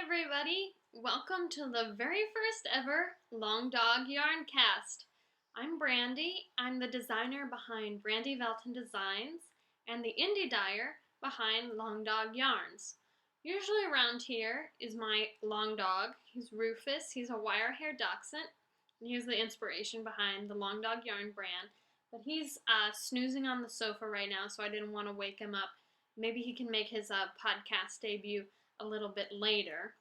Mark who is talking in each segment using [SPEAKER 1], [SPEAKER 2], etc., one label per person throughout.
[SPEAKER 1] everybody! Welcome to the very first ever Long Dog Yarn Cast. I'm Brandy. I'm the designer behind Brandy Velton Designs and the indie dyer behind Long Dog Yarns. Usually around here is my long dog. He's Rufus. He's a wire-haired dachshund. And he's the inspiration behind the Long Dog Yarn brand. But he's snoozing on the sofa right now, so I didn't want to wake him up. Maybe he can make his podcast debut a little bit later.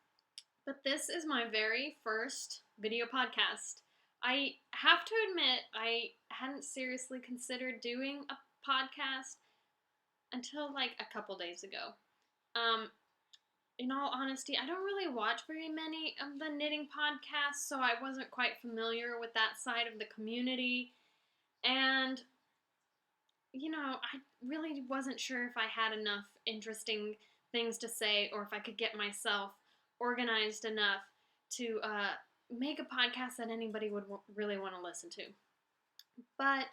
[SPEAKER 1] But this is my very first video podcast. I have to admit, I hadn't seriously considered doing a podcast until like a couple days ago. In all honesty, I don't really watch very many of the knitting podcasts, so I wasn't quite familiar with that side of the community. And, I really wasn't sure if I had enough interesting things to say or if I could get myself organized enough to make a podcast that anybody would really want to listen to. But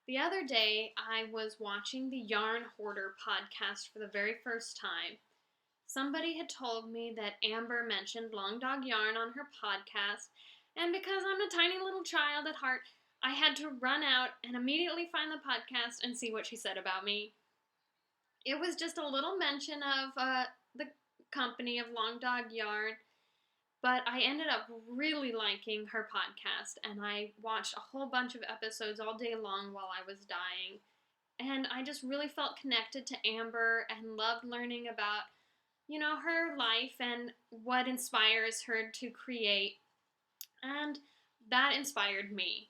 [SPEAKER 1] the other day, I was watching the Yarn Hoarder podcast for the very first time. Somebody had told me that Amber mentioned Long Dog Yarn on her podcast, and because I'm a tiny little child at heart, I had to run out and immediately find the podcast and see what she said about me. It was just a little mention of the company of Long Dog Yarn, but I ended up really liking her podcast, and I watched a whole bunch of episodes all day long while I was dying, and I just really felt connected to Amber and loved learning about, her life and what inspires her to create, and that inspired me.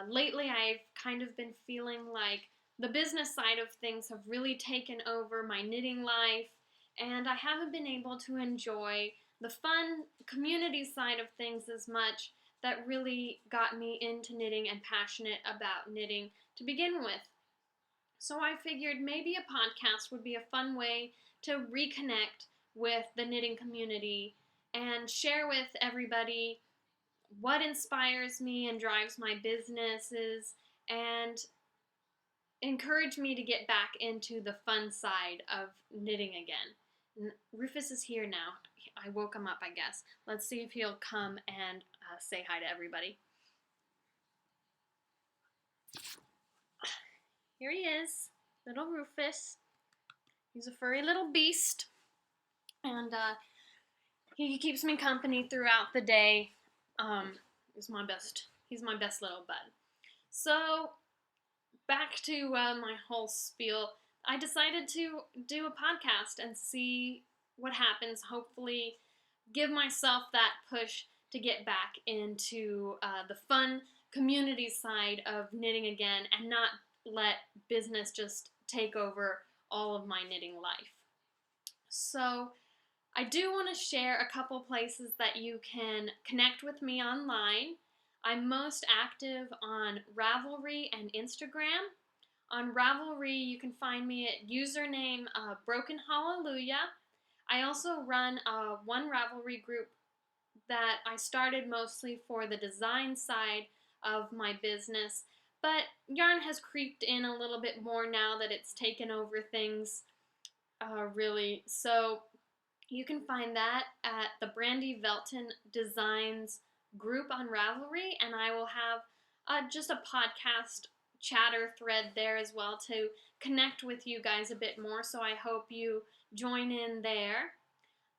[SPEAKER 1] Lately, I've kind of been feeling like the business side of things have really taken over my knitting life, and I haven't been able to enjoy the fun community side of things as much that really got me into knitting and passionate about knitting to begin with. So I figured maybe a podcast would be a fun way to reconnect with the knitting community and share with everybody what inspires me and drives my businesses and encourage me to get back into the fun side of knitting again. Rufus is here now. I woke him up, I guess. Let's see if he'll come and say hi to everybody. Here he is, little Rufus. He's a furry little beast, and he keeps me company throughout the day. He's my best little bud. So, back to my whole spiel. I decided to do a podcast and see what happens. Hopefully, give myself that push to get back into the fun community side of knitting again and not let business just take over all of my knitting life. So, I do want to share a couple places that you can connect with me online. I'm most active on Ravelry and Instagram. On Ravelry, you can find me at username Broken Hallelujah. I also run one Ravelry group that I started mostly for the design side of my business, but yarn has creeped in a little bit more now that it's taken over things, really. So you can find that at the Brandy Velton Designs group on Ravelry, and I will have just a podcast chatter thread there as well to connect with you guys a bit more, so I hope you join in there.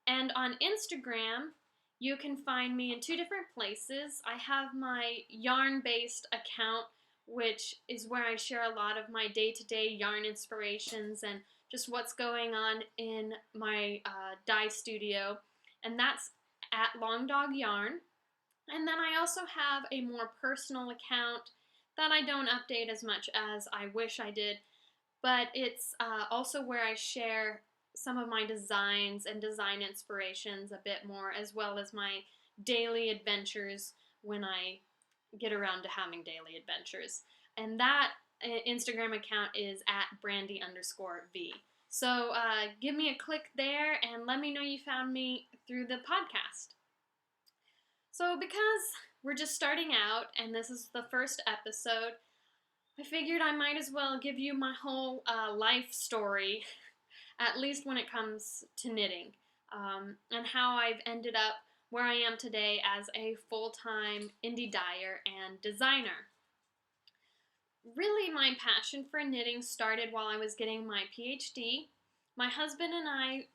[SPEAKER 1] And on Instagram, you can find me in two different places. I have my yarn-based account, which is where I share a lot of my day-to-day yarn inspirations and just what's going on in my dye studio, and that's at Long Dog Yarn. And then I also have a more personal account that I don't update as much as I wish I did, but it's also where I share some of my designs and design inspirations a bit more, as well as my daily adventures when I get around to having daily adventures. And that Instagram account is at Brandy_V. So give me a click there and let me know you found me through the podcast. So because we're just starting out and this is the first episode, I figured I might as well give you my whole life story, at least when it comes to knitting. and how I've ended up where I am today as a full-time indie dyer and designer. Really, my passion for knitting started while I was getting my PhD. My husband and I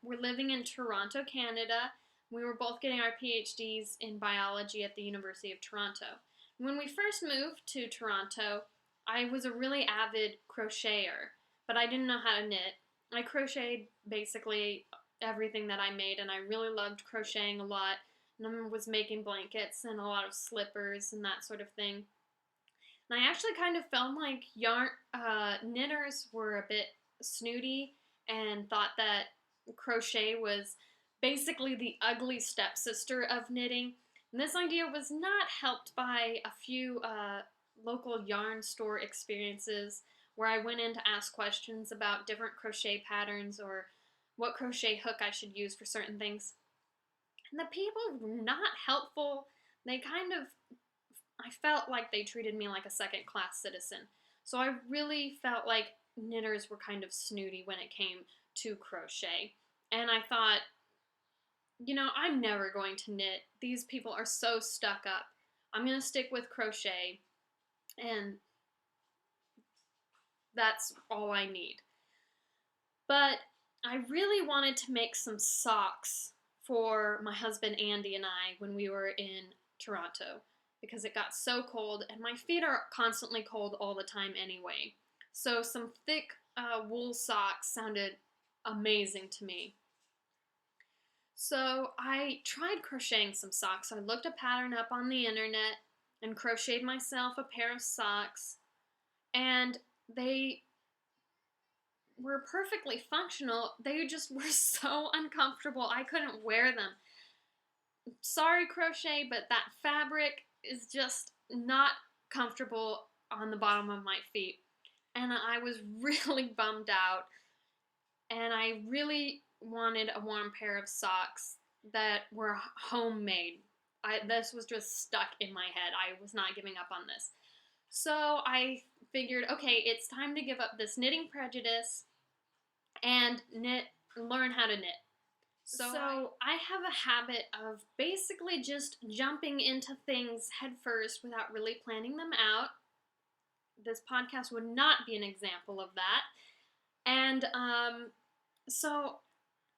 [SPEAKER 1] were living in Toronto, Canada. We were both getting our PhDs in biology at the University of Toronto. When we first moved to Toronto, I was a really avid crocheter, but I didn't know how to knit. I crocheted basically everything that I made, and I really loved crocheting a lot. And I was making blankets and a lot of slippers and that sort of thing. And I actually kind of felt like knitters were a bit snooty and thought that crochet was basically the ugly stepsister of knitting. And this idea was not helped by a few local yarn store experiences where I went in to ask questions about different crochet patterns or what crochet hook I should use for certain things. And the people were not helpful. They kind of I felt like they treated me like a second class citizen. So I really felt like knitters were kind of snooty when it came to crochet. And I thought, I'm never going to knit. These people are so stuck up. I'm going to stick with crochet, and that's all I need. But I really wanted to make some socks for my husband Andy and I when we were in Toronto, because it got so cold, and my feet are constantly cold all the time anyway. So some thick wool socks sounded amazing to me. So I tried crocheting some socks. I looked a pattern up on the internet and crocheted myself a pair of socks, and they were perfectly functional. They just were so uncomfortable. I couldn't wear them. Sorry, crochet, but that fabric is just not comfortable on the bottom of my feet. And I was really bummed out. And I really wanted a warm pair of socks that were homemade. This was just stuck in my head. I was not giving up on this. So I figured, okay, it's time to give up this knitting prejudice and learn how to knit. So I have a habit of basically just jumping into things head first without really planning them out. This podcast would not be an example of that. And so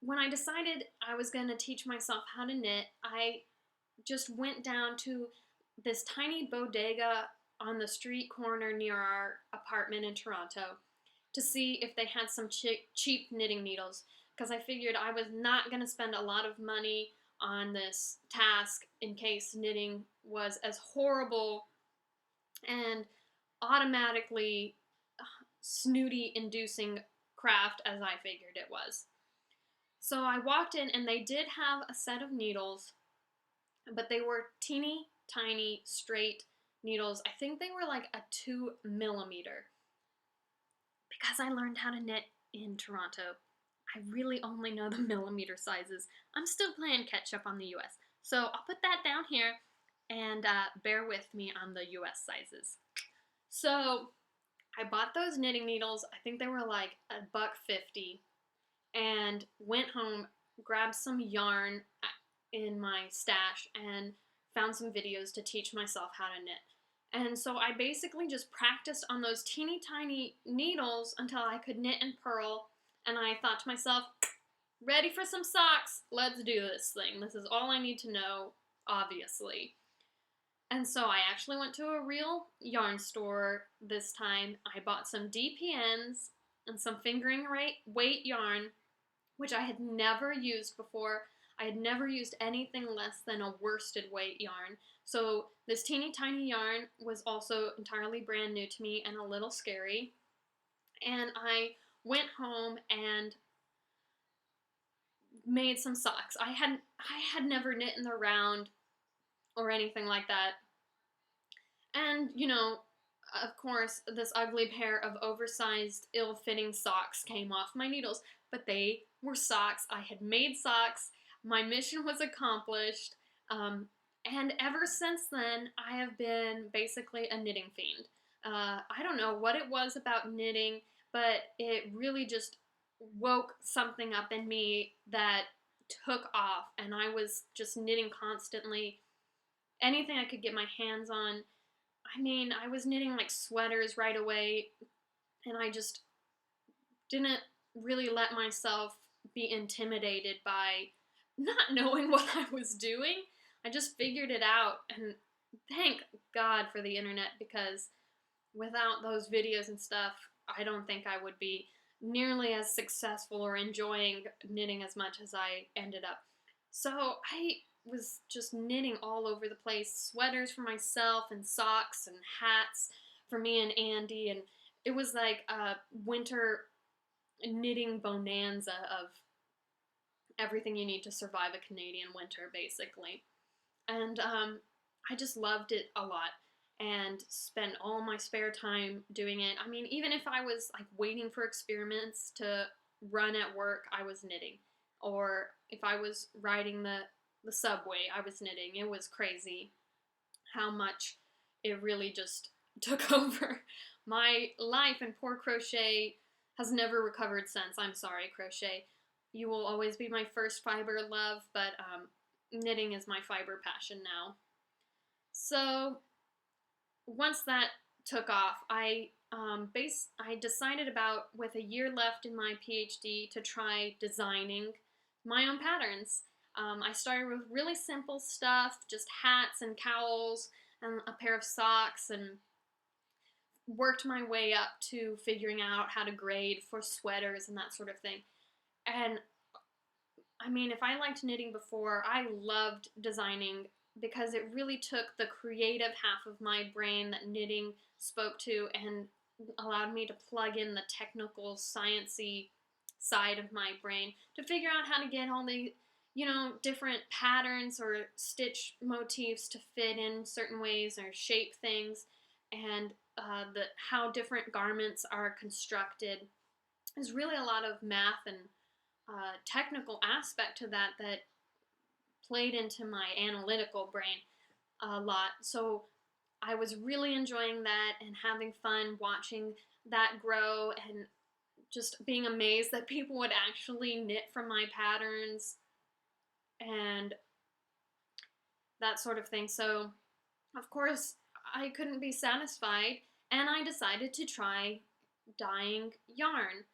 [SPEAKER 1] when I decided I was going to teach myself how to knit, I just went down to this tiny bodega on the street corner near our apartment in Toronto to see if they had some cheap knitting needles, because I figured I was not going to spend a lot of money on this task in case knitting was as horrible and automatically snooty-inducing craft as I figured it was. So I walked in, and they did have a set of needles, but they were teeny tiny straight needles. I think they were like a 2mm. Because I learned how to knit in Toronto, I really only know the millimeter sizes. I'm still playing catch up on the US. So I'll put that down here and bear with me on the US sizes. So I bought those knitting needles. I think they were like $1.50, and went home, grabbed some yarn in my stash, and found some videos to teach myself how to knit. And so I basically just practiced on those teeny tiny needles until I could knit and purl. And I thought to myself, ready for some socks, let's do this thing. This is all I need to know, obviously. And so I actually went to a real yarn store this time. I bought some DPNs and some fingering weight yarn, which I had never used before. I had never used anything less than a worsted weight yarn. So this teeny tiny yarn was also entirely brand new to me and a little scary. And I went home and made some socks. I had never knit in the round or anything like that. And, of course, this ugly pair of oversized, ill-fitting socks came off my needles, but they were socks. I had made socks. My mission was accomplished. And ever since then, I have been basically a knitting fiend. I don't know what it was about knitting, but it really just woke something up in me that took off, and I was just knitting constantly. Anything I could get my hands on. I mean, I was knitting like sweaters right away, and I just didn't really let myself be intimidated by not knowing what I was doing. I just figured it out, and thank God for the internet, because without those videos and stuff, I don't think I would be nearly as successful or enjoying knitting as much as I ended up. So I was just knitting all over the place, sweaters for myself and socks and hats for me and Andy, and it was like a winter knitting bonanza of everything you need to survive a Canadian winter, basically. And I just loved it a lot and spent all my spare time doing it. I mean, even if I was like waiting for experiments to run at work, I was knitting. Or if I was riding the subway, I was knitting. It was crazy how much it really just took over my life, and poor crochet has never recovered since. I'm sorry, crochet. You will always be my first fiber love, but knitting is my fiber passion now. So once that took off, I decided about, with a year left in my PhD, to try designing my own patterns. I started with really simple stuff, just hats and cowls and a pair of socks, and worked my way up to figuring out how to grade for sweaters and that sort of thing. And I mean, if I liked knitting before, I loved designing, because it really took the creative half of my brain that knitting spoke to and allowed me to plug in the technical, sciencey side of my brain to figure out how to get all the, different patterns or stitch motifs to fit in certain ways or shape things, and how different garments are constructed. There's really a lot of math and technical aspect to that played into my analytical brain a lot. So I was really enjoying that and having fun watching that grow, and just being amazed that people would actually knit from my patterns and that sort of thing. So, of course, I couldn't be satisfied, and I decided to try dyeing yarn.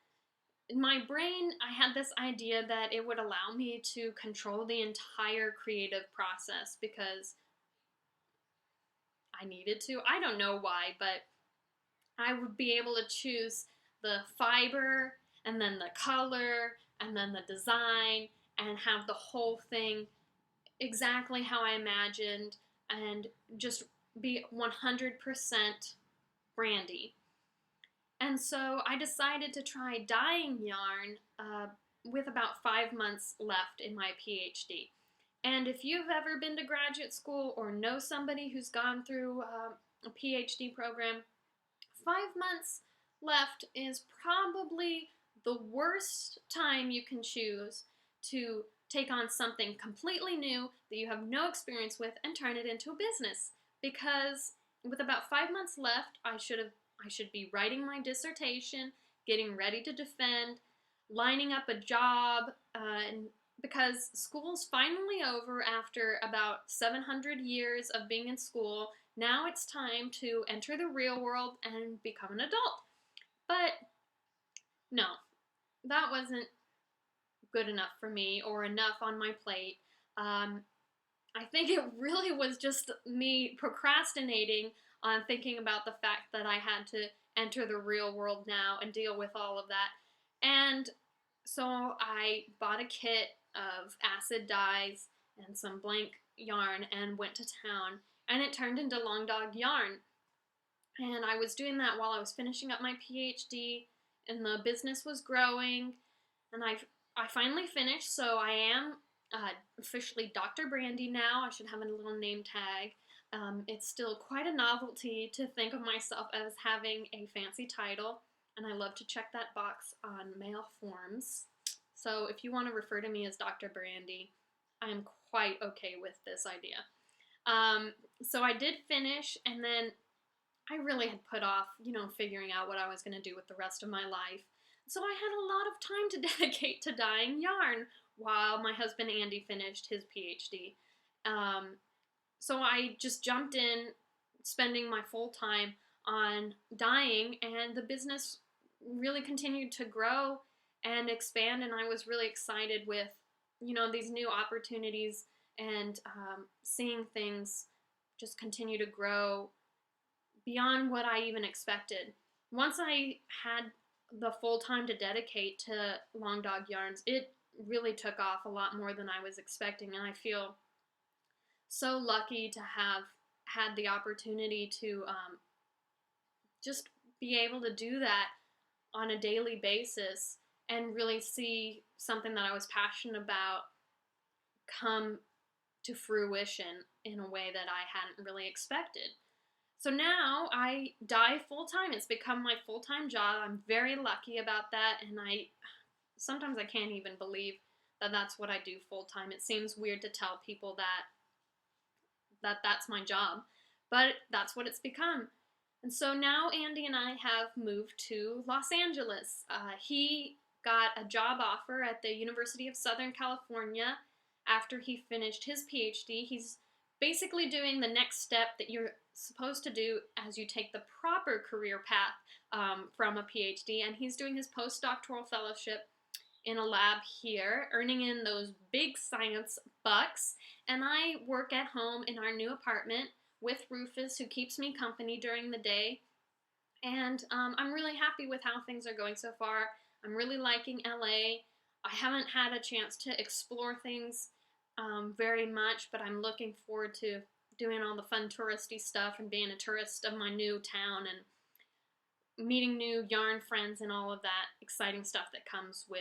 [SPEAKER 1] In my brain, I had this idea that it would allow me to control the entire creative process, because I needed to. I don't know why, but I would be able to choose the fiber and then the color and then the design and have the whole thing exactly how I imagined, and just be 100% Brandy. And so I decided to try dyeing yarn with about 5 months left in my PhD. And if you've ever been to graduate school or know somebody who's gone through a PhD program, 5 months left is probably the worst time you can choose to take on something completely new that you have no experience with and turn it into a business. Because with about 5 months left, I should be writing my dissertation, getting ready to defend, lining up a job, and because school's finally over after about 700 years of being in school. Now it's time to enter the real world and become an adult. But no, that wasn't good enough for me, or enough on my plate. I think it really was just me procrastinating on thinking about the fact that I had to enter the real world now and deal with all of that. And so I bought a kit of acid dyes and some blank yarn and went to town, and it turned into Long Dog yarn. And I was doing that while I was finishing up my PhD, and the business was growing, and I finally finished, so I am officially Dr. Brandy now. I should have a little name tag. It's still quite a novelty to think of myself as having a fancy title, and I love to check that box on mail forms. So if you want to refer to me as Dr. Brandy, I am quite okay with this idea. So I did finish, and then I really had put off, figuring out what I was going to do with the rest of my life. So I had a lot of time to dedicate to dyeing yarn while my husband Andy finished his PhD. Um, so I just jumped in, spending my full time on dyeing, and the business really continued to grow and expand. And I was really excited with, these new opportunities and seeing things just continue to grow beyond what I even expected. Once I had the full time to dedicate to Long Dog Yarns, it really took off a lot more than I was expecting, and I feel so lucky to have had the opportunity to just be able to do that on a daily basis and really see something that I was passionate about come to fruition in a way that I hadn't really expected. So now I dye full time. It's become my full time job. I'm very lucky about that, and sometimes I can't even believe that that's what I do full time. It seems weird to tell people that's my job, but that's what it's become. And so now Andy and I have moved to Los Angeles. He got a job offer at the University of Southern California after he finished his PhD. He's basically doing the next step that you're supposed to do as you take the proper career path from a PhD, and he's doing his postdoctoral fellowship in a lab here, earning in those big science bucks, and I work at home in our new apartment with Rufus, who keeps me company during the day, and I'm really happy with how things are going so far. I'm really liking LA. I haven't had a chance to explore things very much, but I'm looking forward to doing all the fun touristy stuff and being a tourist of my new town and meeting new yarn friends and all of that exciting stuff that comes with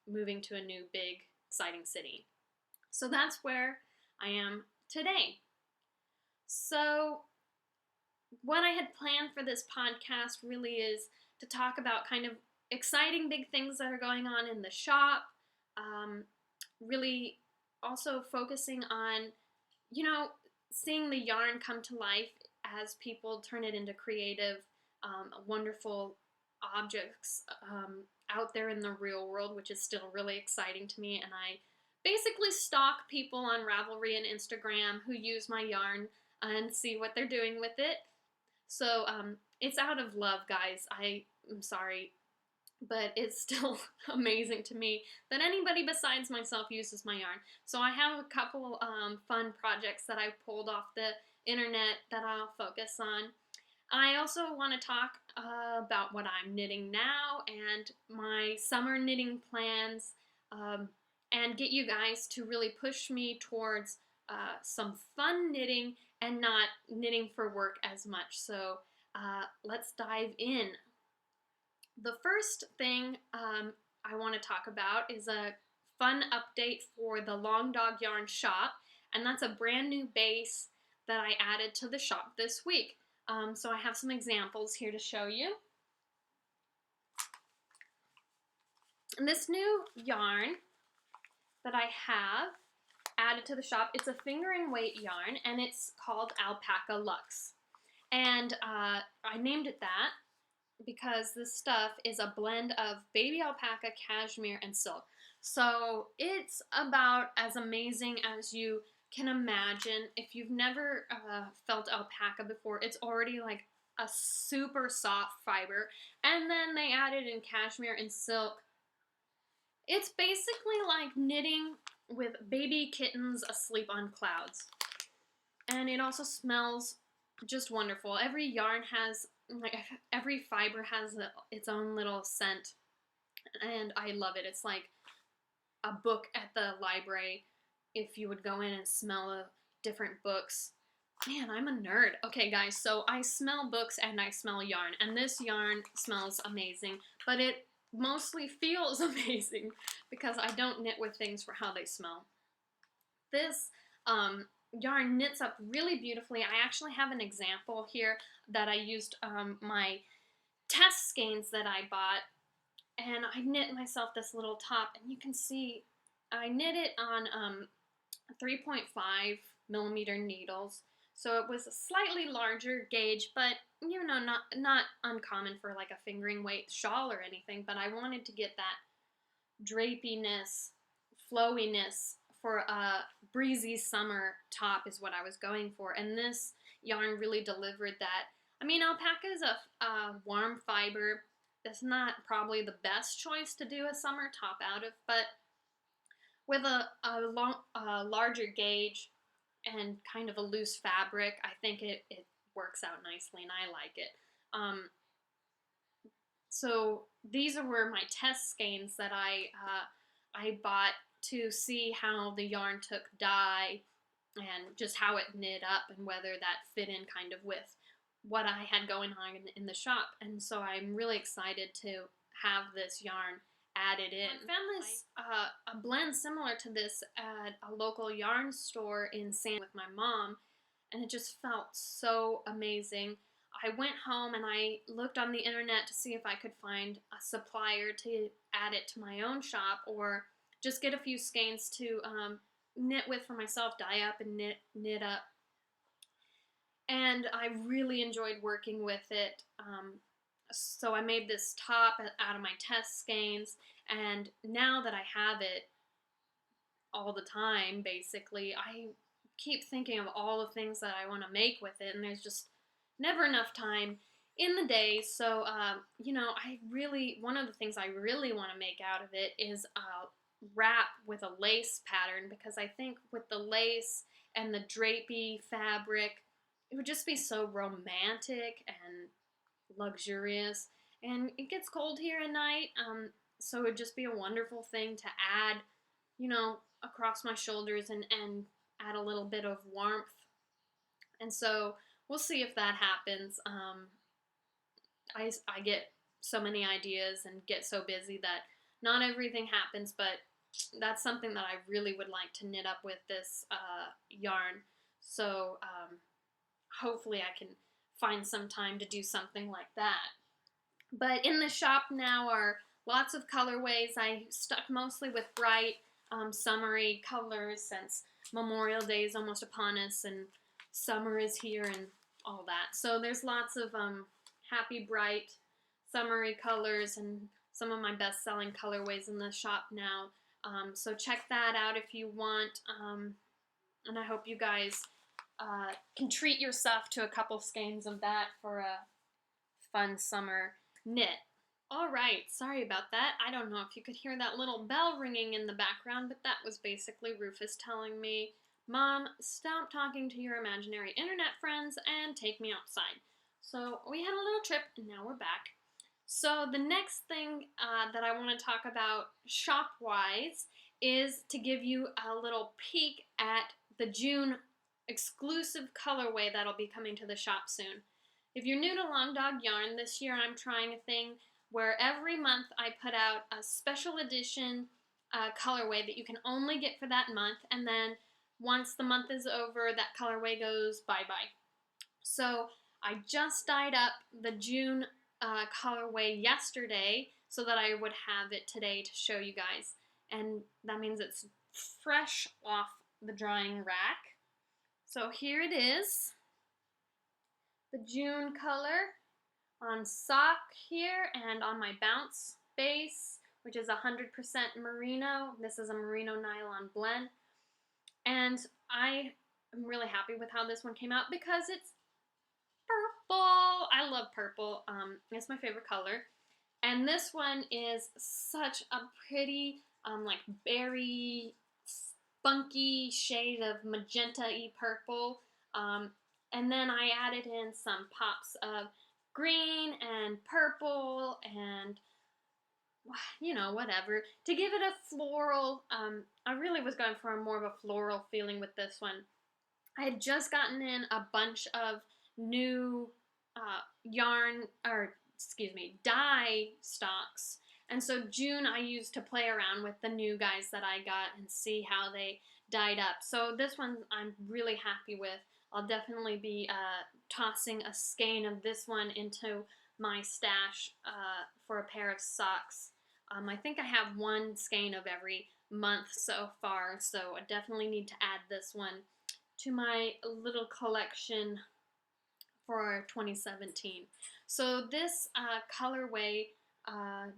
[SPEAKER 1] moving to a new big exciting city. So that's where I am today. So what I had planned for this podcast really is to talk about kind of exciting big things that are going on in the shop, really also focusing on, seeing the yarn come to life as people turn it into creative, wonderful objects out there in the real world, which is still really exciting to me. And I basically stalk people on Ravelry and Instagram who use my yarn and see what they're doing with it. So it's out of love, guys. I'm sorry, but it's still amazing to me that anybody besides myself uses my yarn. So I have a couple fun projects that I pulled off the internet that I'll focus on. I also want to talk about what I'm knitting now and my summer knitting plans, and get you guys to really push me towards some fun knitting and not knitting for work as much. So let's dive in. The first thing I want to talk about is a fun update for the Long Dog Yarn shop, and that's a brand new base that I added to the shop this week. So I have some examples here to show you. And this new yarn that I have added to the shop, it's a finger and weight yarn, and it's called Alpaca Luxe. And I named it that because this stuff is a blend of baby alpaca, cashmere, and silk. So it's about as amazing as you can imagine. If you've never felt alpaca before, it's already like a super soft fiber. And then they added in cashmere and silk. It's basically like knitting with baby kittens asleep on clouds. And it also smells just wonderful. Every yarn has, every fiber has its own little scent, and I love it. It's like a book at the library if you would go in and smell different books. Man, I'm a nerd. Okay, guys, so I smell books and I smell yarn, and this yarn smells amazing, but it mostly feels amazing because I don't knit with things for how they smell. This yarn knits up really beautifully. I actually have an example here that I used my test skeins that I bought, and I knit myself this little top, and you can see I knit it on 3.5 millimeter needles, so it was a slightly larger gauge, but you know, not uncommon for like a fingering weight shawl or anything, but I wanted to get that drapiness, flowiness for a breezy summer top is what I was going for, and this yarn really delivered that. I mean, alpaca is a warm fiber. That's not probably the best choice to do a summer top out of, but with a larger gauge and kind of a loose fabric, I think it works out nicely, and I like it. So these were my test skeins that I bought to see how the yarn took dye and just how it knit up and whether that fit in kind of with what I had going on in the shop. And so I'm really excited to have this yarn added in. I found this a blend similar to this at a local yarn store in San with my mom, and it just felt so amazing. I went home and I looked on the internet to see if I could find a supplier to add it to my own shop, or just get a few skeins to knit with for myself, dye up and knit up. And I really enjoyed working with it. So I made this top out of my test skeins, and now that I have it all the time, basically, I keep thinking of all the things that I want to make with it, and there's just never enough time in the day. So, you know, one of the things I really want to make out of it is a wrap with a lace pattern, because I think with the lace and the drapey fabric, it would just be so romantic and luxurious. And it gets cold here at night, so it would just be a wonderful thing to add, you know, across my shoulders and add a little bit of warmth. And so we'll see if that happens. I get so many ideas and get so busy that not everything happens, but that's something that I really would like to knit up with this yarn. So hopefully I can find some time to do something like that. But in the shop now are lots of colorways. I stuck mostly with bright, summery colors since Memorial Day is almost upon us and summer is here and all that. So there's lots of happy, bright, summery colors and some of my best-selling colorways in the shop now. So check that out if you want. And I hope you guys can treat yourself to a couple skeins of that for a fun summer knit. All right, sorry about that. I don't know if you could hear that little bell ringing in the background, but that was basically Rufus telling me, Mom, stop talking to your imaginary internet friends and take me outside. So we had a little trip and now we're back. So the next thing that I want to talk about shop-wise is to give you a little peek at the June exclusive colorway that'll be coming to the shop soon. If you're new to Long Dog Yarn, this year I'm trying a thing where every month I put out a special edition colorway that you can only get for that month, and then once the month is over, that colorway goes bye-bye. So I just dyed up the June colorway yesterday so that I would have it today to show you guys, and that means it's fresh off the drying rack. So here it is, the June color on sock here and on my bounce base, which is 100% merino. This is a merino nylon blend, and I am really happy with how this one came out because it's purple. I love purple. It's my favorite color, and this one is such a pretty like berry spunky shade of magenta-y purple, and then I added in some pops of green and purple and, you know, whatever, to give it a floral. I really was going for more of a floral feeling with this one. I had just gotten in a bunch of new dye stocks, and so June I used to play around with the new guys that I got and see how they dyed up. So this one I'm really happy with. I'll definitely be tossing a skein of this one into my stash for a pair of socks. I think I have one skein of every month so far, so I definitely need to add this one to my little collection for 2017. So this colorway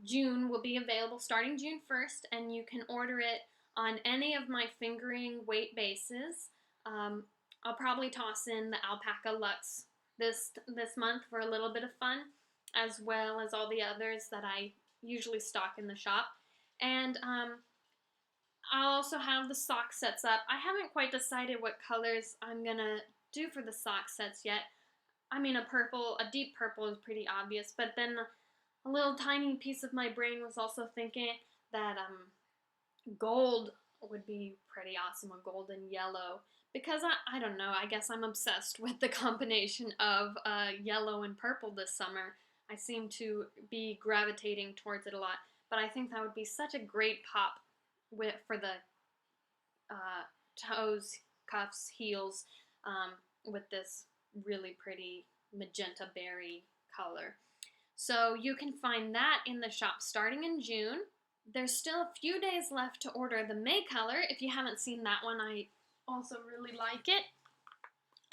[SPEAKER 1] June will be available starting June 1st, and you can order it on any of my fingering weight bases. I'll probably toss in the Alpaca Luxe this month for a little bit of fun, as well as all the others that I usually stock in the shop. And I'll also have the sock sets up. I haven't quite decided what colors I'm gonna do for the sock sets yet. I mean, a deep purple is pretty obvious, but then a little tiny piece of my brain was also thinking that gold would be pretty awesome, a gold and yellow, because I don't know, I guess I'm obsessed with the combination of yellow and purple this summer. I seem to be gravitating towards it a lot, but I think that would be such a great pop for the toes, cuffs, heels, with this really pretty magenta berry color. So you can find that in the shop starting in June. There's still a few days left to order the May color. If you haven't seen that one, I also really like it.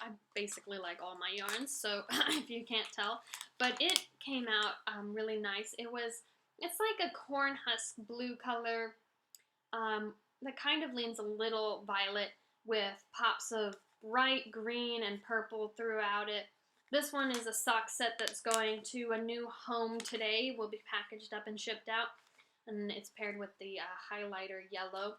[SPEAKER 1] I basically like all my yarns, so if you can't tell. But it came out really nice. It's like a corn husk blue color that kind of leans a little violet with pops of bright green and purple throughout it. This one is a sock set that's going to a new home today. Will be packaged up and shipped out, and it's paired with the highlighter yellow.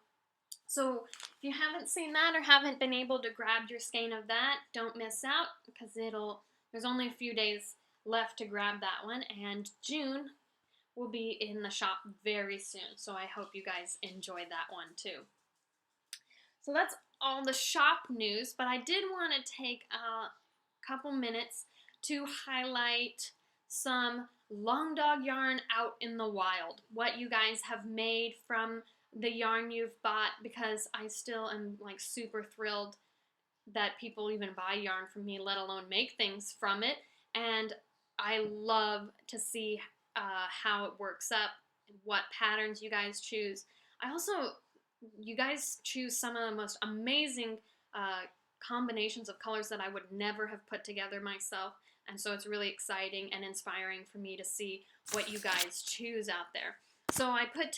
[SPEAKER 1] So if you haven't seen that or haven't been able to grab your skein of that, don't miss out, because there's only a few days left to grab that one, and June will be in the shop very soon. So I hope you guys enjoy that one too. So that's all the shop news, but I did want to take a couple minutes to highlight some long dog yarn out in the wild, what you guys have made from the yarn you've bought, because I still am like super thrilled that people even buy yarn from me, let alone make things from it. And I love to see how it works up, what patterns you guys choose. You guys choose some of the most amazing combinations of colors that I would never have put together myself. And so it's really exciting and inspiring for me to see what you guys choose out there. So I put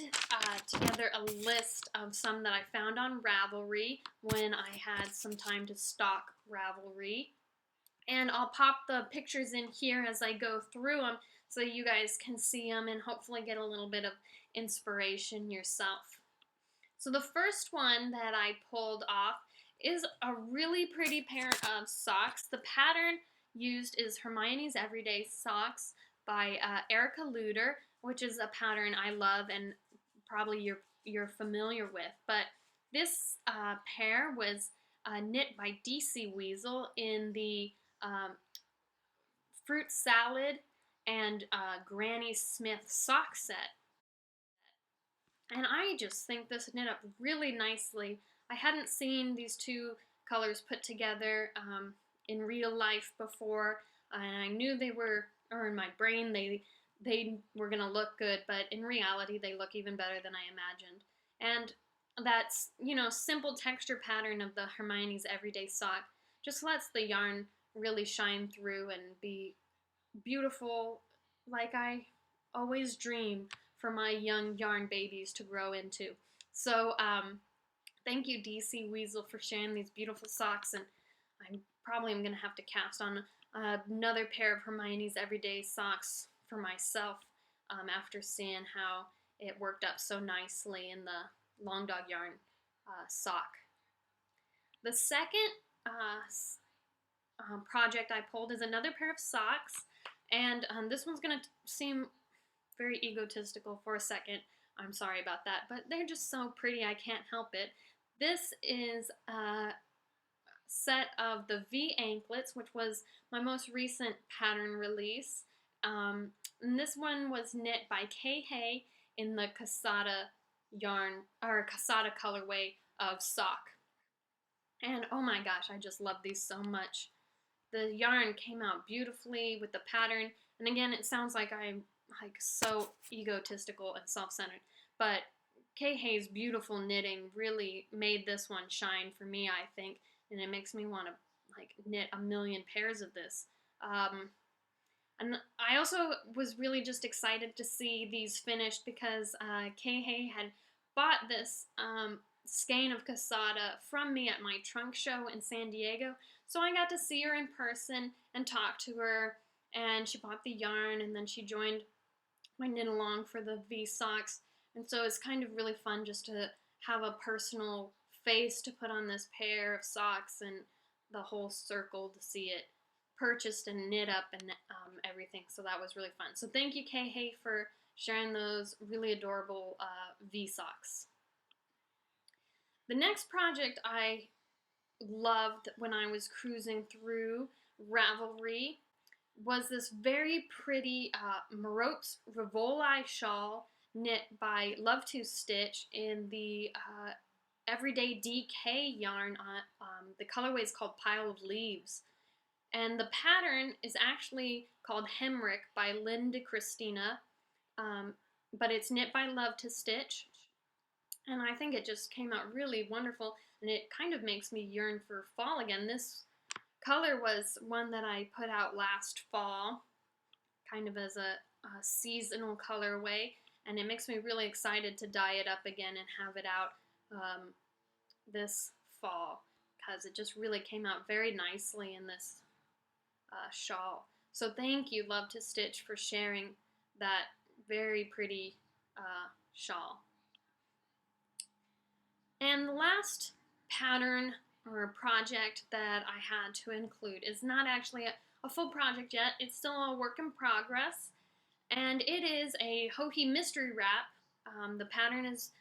[SPEAKER 1] together a list of some that I found on Ravelry when I had some time to stock Ravelry. And I'll pop the pictures in here as I go through them so you guys can see them and hopefully get a little bit of inspiration yourself. So the first one that I pulled off is a really pretty pair of socks. The pattern used is Hermione's Everyday Socks by Erica Luder, which is a pattern I love and probably you're familiar with. But this pair was knit by DC Weasel in the Fruit Salad and Granny Smith sock set. And I just think this knit up really nicely. I hadn't seen these two colors put together in real life before, and I knew they were, or in my brain, they were going to look good, but in reality, they look even better than I imagined. And that's, simple texture pattern of the Hermione's Everyday Sock just lets the yarn really shine through and be beautiful, like I always dream for my young yarn babies to grow into. So thank you, DC Weasel, for sharing these beautiful socks, and I probably am going to have to cast on another pair of Hermione's Everyday Socks for myself after seeing how it worked up so nicely in the Long Dog Yarn sock. The second project I pulled is another pair of socks, and this one's going to seem very egotistical for a second. I'm sorry about that, but they're just so pretty I can't help it. This is a set of the V anklets, which was my most recent pattern release. And this one was knit by Kay Hay in the Casada yarn, or Casada colorway of sock. And oh my gosh, I just love these so much. The yarn came out beautifully with the pattern, and again, it sounds like I'm like so egotistical and self-centered, but Kay Hay's beautiful knitting really made this one shine for me, I think, and it makes me want to like knit a million pairs of this. And I also was really just excited to see these finished because Kay had bought this skein of cassata from me at my trunk show in San Diego. So I got to see her in person and talk to her, and she bought the yarn, and then she joined my knit along for the V socks. And so it's kind of really fun just to have a personal face to put on this pair of socks and the whole circle to see it purchased and knit up and everything. So that was really fun. So thank you, Kay, for sharing those really adorable V socks. The next project I loved when I was cruising through Ravelry was this very pretty Merope's Rivoli shawl knit by Love to Stitch in the Everyday DK yarn. The colorway is called Pile of Leaves. And the pattern is actually called Hemrick by Linda Christina, but it's knit by Love to Stitch. And I think it just came out really wonderful, and it kind of makes me yearn for fall again. This color was one that I put out last fall, kind of as a seasonal colorway, and it makes me really excited to dye it up again and have it out this fall, because it just really came out very nicely in this shawl. So thank you, Love to Stitch, for sharing that very pretty shawl. And the last pattern or project that I had to include is not actually a full project yet. It's still a work in progress, and it is a Joji mystery wrap. The pattern is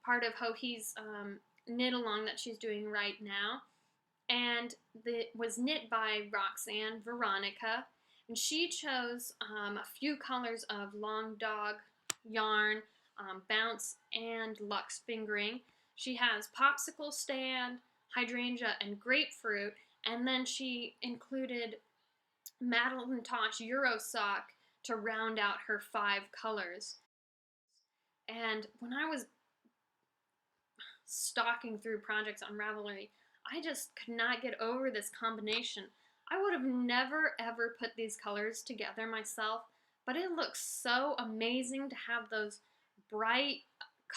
[SPEAKER 1] part of Joji's knit along that she's doing right now, and it was knit by Roxanne Veronica, and she chose a few colors of Long Dog yarn, Bounce, and Luxe fingering. She has Popsicle Stand, Hydrangea, and Grapefruit, and then she included Madeline Tosh Euro Sock to round out her 5 colors. And when I was stalking through projects on Ravelry, I just could not get over this combination. I would have never ever put these colors together myself, but it looks so amazing to have those bright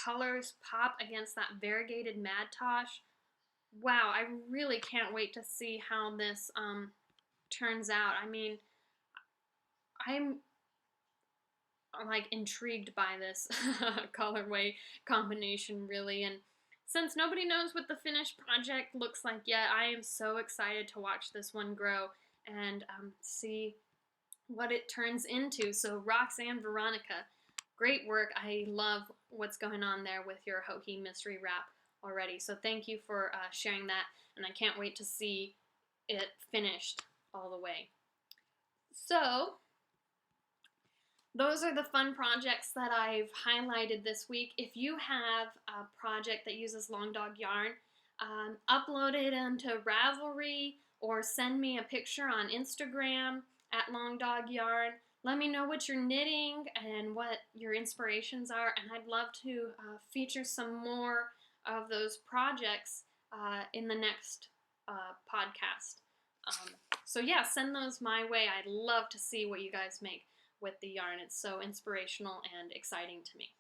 [SPEAKER 1] colors pop against that variegated Mad Tosh. Wow, I really can't wait to see how this turns out. I mean, I'm like intrigued by this colorway combination, really, and since nobody knows what the finished project looks like yet, I am so excited to watch this one grow and see what it turns into. So Roxanne Veronica, great work. I love what's going on there with your Joji mystery wrap already. So thank you for sharing that, and I can't wait to see it finished all the way. So those are the fun projects that I've highlighted this week. If you have a project that uses Long Dog yarn, upload it into Ravelry or send me a picture on Instagram at Long Dog Yarn. Let me know what you're knitting and what your inspirations are, and I'd love to feature some more of those projects in the next podcast. So yeah, send those my way. I'd love to see what you guys make with the yarn. It's so inspirational and exciting to me.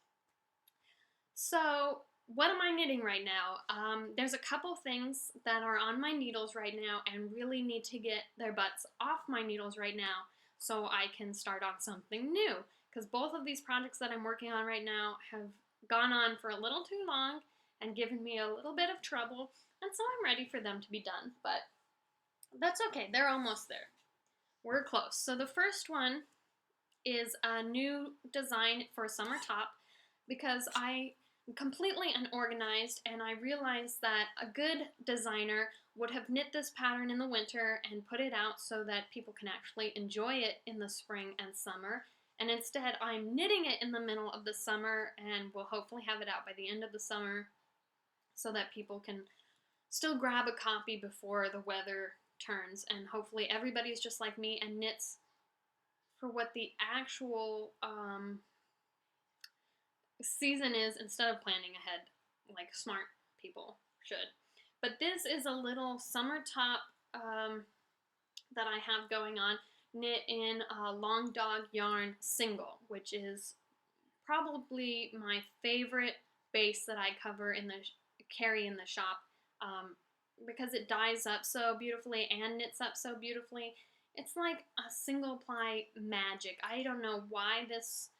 [SPEAKER 1] So what am I knitting right now? There's a couple things that are on my needles right now and really need to get their butts off my needles right now so I can start on something new, because both of these projects that I'm working on right now have gone on for a little too long and given me a little bit of trouble, and so I'm ready for them to be done, but that's okay. They're almost there. We're close. So the first one is a new design for a summer top, because I am completely unorganized and I realized that a good designer would have knit this pattern in the winter and put it out so that people can actually enjoy it in the spring and summer. And instead I'm knitting it in the middle of the summer, and will hopefully have it out by the end of the summer so that people can still grab a copy before the weather turns, and hopefully everybody's just like me and knits for what the actual season is instead of planning ahead like smart people should. But this is a little summer top that I have going on knit in a Long Dog yarn single, which is probably my favorite base that I carry in the shop, because it dyes up so beautifully and knits up so beautifully. It's like a single ply magic. I don't know why this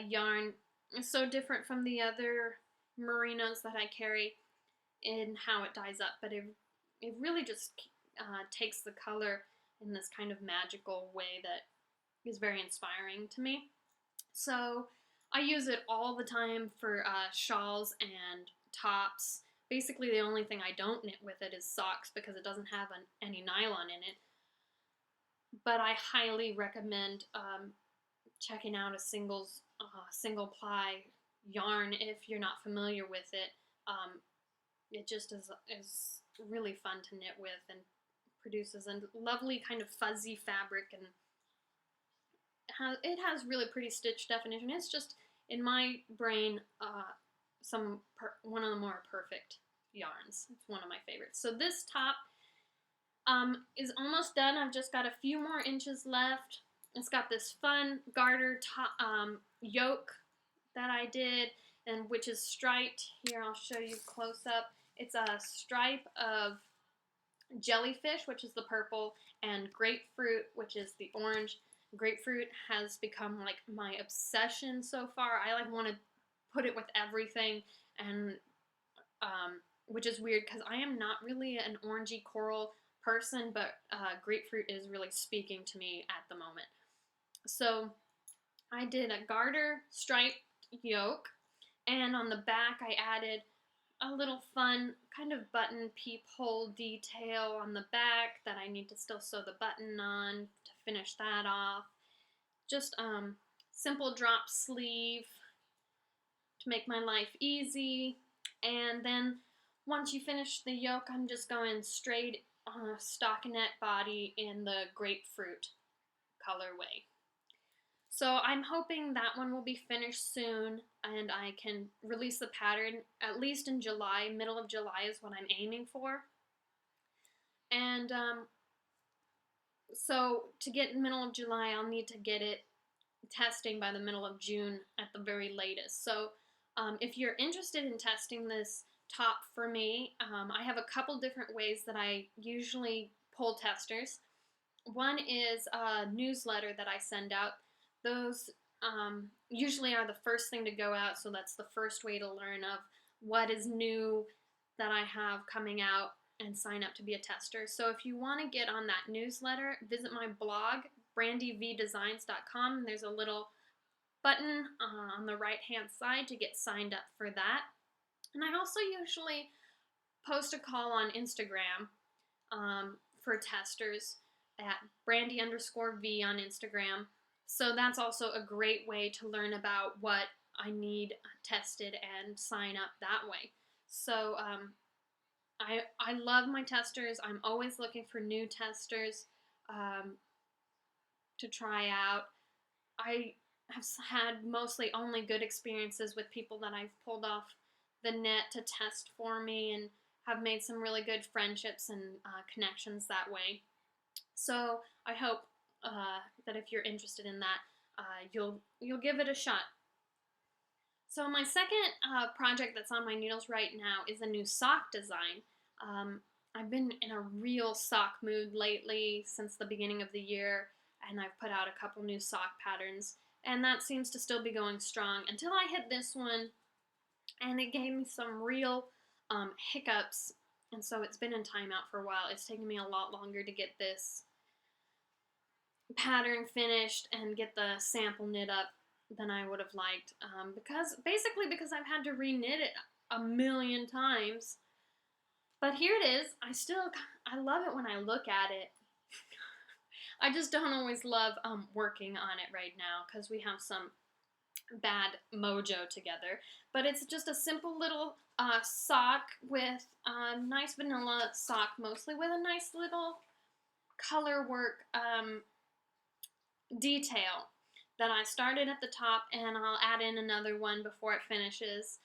[SPEAKER 1] yarn is so different from the other merinos that I carry in how it dyes up, but it really just takes the color in this kind of magical way that is very inspiring to me. So I use it all the time for shawls and tops. Basically, the only thing I don't knit with it is socks because it doesn't have any nylon in it. But I highly recommend checking out a single ply yarn if you're not familiar with it. It just is really fun to knit with and produces a lovely kind of fuzzy fabric, and it has really pretty stitch definition. It's just, in my brain, one of the more perfect yarns. It's one of my favorites. So this top is almost done. I've just got a few more inches left. It's got this fun garter yoke that I did, and which is striped. Here, I'll show you close up. It's a stripe of jellyfish, which is the purple, and grapefruit, which is the orange. Grapefruit has become like my obsession so far. I like want to put it with everything, and which is weird because I am not really an orangey coral person, but grapefruit is really speaking to me at the moment. So I did a garter striped yoke, and on the back I added a little fun kind of button peephole detail on the back that I need to still sew the button on to finish that off. Just simple drop sleeve to make my life easy. And then once you finish the yoke, I'm just going straight stockinette body in the grapefruit colorway. So I'm hoping that one will be finished soon, and I can release the pattern at least in July. Middle of July is what I'm aiming for. And so to get middle of July, I'll need to get it testing by the middle of June at the very latest. So if you're interested in testing this top for me, I have a couple different ways that I usually pull testers. One is a newsletter that I send out. Those usually are the first thing to go out, so that's the first way to learn of what is new that I have coming out and sign up to be a tester. So if you want to get on that newsletter, visit my blog, brandyvdesigns.com. There's a little button on the right-hand side to get signed up for that. And I also usually post a call on Instagram for testers at brandy_v on Instagram. So that's also a great way to learn about what I need tested and sign up that way. So I love my testers. I'm always looking for new testers to try out. I have had mostly only good experiences with people that I've pulled off the net to test for me, and have made some really good friendships and connections that way. So I hope that if you're interested in that, you'll give it a shot. So my second project that's on my needles right now is a new sock design. I've been in a real sock mood lately since the beginning of the year, and I've put out a couple new sock patterns, and that seems to still be going strong until I hit this one, and it gave me some real hiccups, and so it's been in timeout for a while. It's taken me a lot longer to get this pattern finished and get the sample knit up than I would have liked, because I've had to reknit it a million times. But here it is. I love it when I look at it. I just don't always love working on it right now because we have some bad mojo together. But it's just a simple little sock with a nice vanilla sock, mostly with a nice little color work detail that I started at the top, and I'll add in another one before it finishes.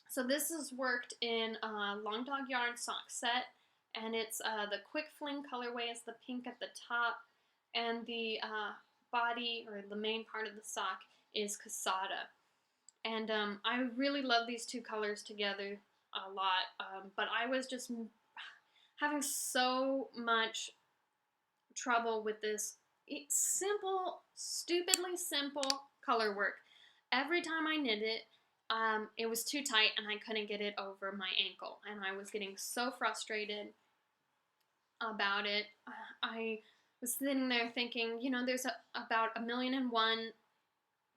[SPEAKER 1] So this is worked in a Long Dog yarn sock set, and it's the Quick Fling colorway is the pink at the top, and the body, or the main part of the sock, is Casada. And I really love these two colors together a lot, but I was just having so much trouble with this simple, stupidly simple color work. Every time I knit it, it was too tight and I couldn't get it over my ankle, and I was getting so frustrated about it. I was sitting there thinking, there's about 1,000,001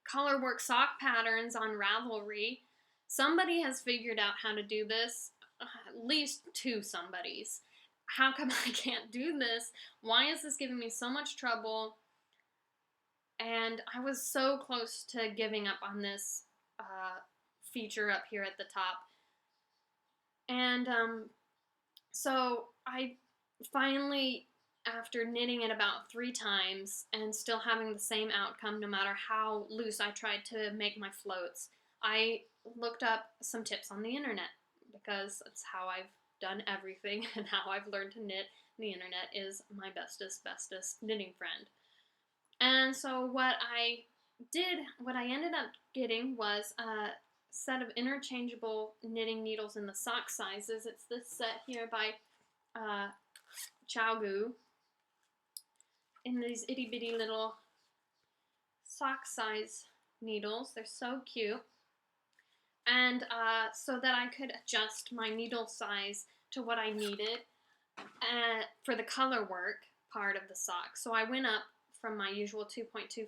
[SPEAKER 1] color work sock patterns on Ravelry. Somebody has figured out how to do this, at least two somebodies. How come I can't do this? Why is this giving me so much trouble? And I was so close to giving up on this feature up here at the top. And so I finally, after knitting it about 3 times and still having the same outcome no matter how loose I tried to make my floats, I looked up some tips on the internet, because that's how I've done everything and how I've learned to knit. The internet is my bestest knitting friend. And so what I ended up getting was a set of interchangeable knitting needles in the sock sizes. It's this set here by Chowgu, in these itty bitty little sock size needles. They're so cute. And so that I could adjust my needle size to what I needed for the color work part of the sock. So I went up from my usual 2.25